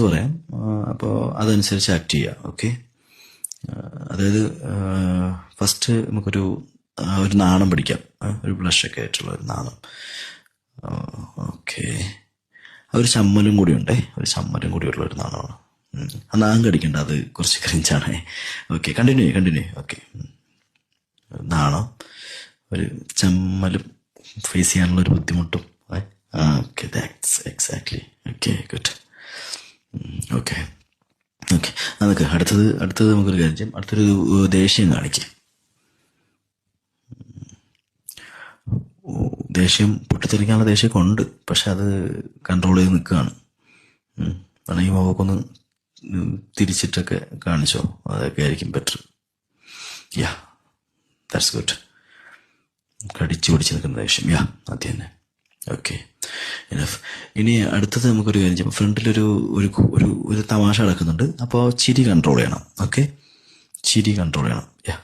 പറയാം. അപ്പോൾ അതനുസരിച്ച് ആക്ട് ചെയ്യുക. ഓക്കെ, അതായത് ഫസ്റ്റ് നമുക്കൊരു ഒരു നാണം പിടിക്കാം. ഒരു ബ്ലഷൊക്കെ ആയിട്ടുള്ള ഒരു നാണം. ഓക്കെ, ഒരു ചമ്മലും കൂടി ഉണ്ടേ, ഒരു ചമ്മലും കൂടി ഉള്ള ഒരു നാണമാണ്. ആ നാം കടിക്കണ്ട, അത് കുറച്ച് ക്രിഞ്ചാണേ. Okay, continue. ഓക്കെ, നാണം, ഒരു ചമ്മലും ഫേസ് ചെയ്യാനുള്ള ഒരു ബുദ്ധിമുട്ടും. Okay, that's exactly. Okay, good. Okay okay, അതൊക്കെ അടുത്തത് നമുക്കൊരു കാര്യം ചെയ്യാം. അടുത്തൊരു ദേഷ്യം കാണിക്കും. ദേഷ്യം പൊട്ടിത്തെറിക്കാനുള്ള ദേഷ്യമൊക്കെ ഉണ്ട്, പക്ഷെ അത് കൺട്രോൾ ചെയ്ത് നിൽക്കുകയാണ്. വേണമെങ്കിൽ മുഖമൊന്ന് തിരിച്ചിട്ടൊക്കെ കാണിച്ചോ, അതൊക്കെ ആയിരിക്കും ബെറ്റർ. Yeah, that's good. കടിച്ചു പിടിച്ച് നിൽക്കുന്ന ദേഷ്യം. യാ, അത് തന്നെ. Okay, enough. ഇനി അടുത്തത് നമുക്കൊരു കാര്യം ചെയ്യാം. ഫ്രണ്ടിലൊരു ഒരു ഒരു ഒരു തമാശ നടക്കുന്നുണ്ട്, അപ്പോൾ ചിരി കൺട്രോൾ ചെയ്യണം. ഓക്കെ, ചിരി കൺട്രോൾ ചെയ്യണം. യാ,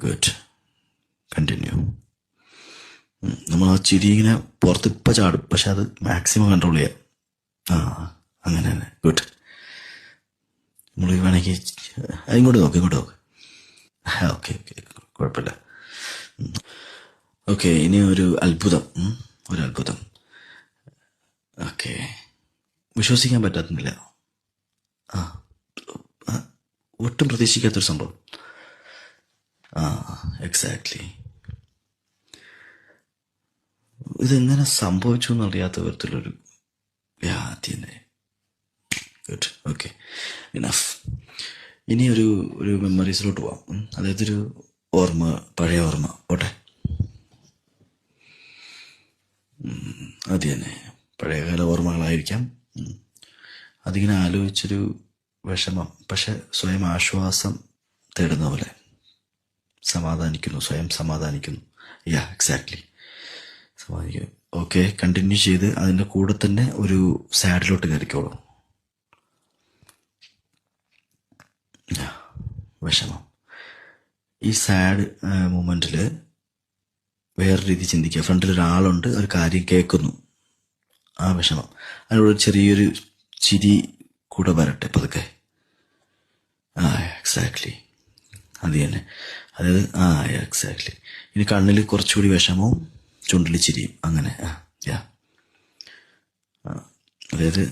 ഗുഡ്. കണ്ടിന്യൂ. നമ്മൾ ആ ചിരി ഇങ്ങനെ പുറത്ത് ഇപ്പം ചാടും, പക്ഷെ അത് മാക്സിമം കൺട്രോൾ ചെയ്യാം. അങ്ങനെ തന്നെ. ഗുഡ്. നമ്മൾ വേണമെങ്കിൽ ഇങ്ങോട്ട് നോക്ക്. ഓക്കെ, കുഴപ്പമില്ല. ഓക്കെ, ഇനി ഒരു അത്ഭുതം. ഓക്കെ, വിശ്വസിക്കാൻ പറ്റാത്തുന്നില്ല. ഒട്ടും പ്രതീക്ഷിക്കാത്തൊരു സംഭവം. എക്സാക്ട്ലി. ഇതെങ്ങനെ സംഭവിച്ചു എന്നറിയാത്ത വിധത്തിലൊരു തന്നെ. ഗുഡ്. Okay, enough. ഇനി ഒരു മെമ്മറീസിലോട്ട് പോവാം. അതായത് ഒരു ഓർമ്മ, പഴയ ഓർമ്മ പോട്ടെ. അത് തന്നെ, പഴയകാല ഓർമ്മകളായിരിക്കാം. അതിങ്ങനെ ആലോചിച്ചൊരു വിഷമം, പക്ഷെ സ്വയം ആശ്വാസം തേടുന്ന പോലെ സ്വയം സമാധാനിക്കുന്നു. യാ, എക്സാക്ട്ലി, സമാധാനിക്കുന്നു. ഓക്കെ, കണ്ടിന്യൂ ചെയ്ത് അതിൻ്റെ കൂടെ തന്നെ ഒരു സാഡിലോട്ട് കയറിക്കോളൂ. വിഷമം. ഈ സാഡ് മൊമെന്റിൽ വേറെ രീതി ചിന്തിക്കുക. ഫ്രണ്ടിൽ ഒരാളുണ്ട്, ഒരു കാര്യം കേൾക്കുന്നു, ആ വിഷമം. അതിനോട് ചെറിയൊരു ചിരി കൂടെ വരട്ടെ പതുക്കെ. എക്സാക്ട്ലി, അത് തന്നെ. അതായത് എക്സാക്ട്ലി. ഇനി കണ്ണിൽ കുറച്ചുകൂടി വിഷമവും ചുണ്ടിൽ ചിരിയും. അങ്ങനെ. യാ, അതായത്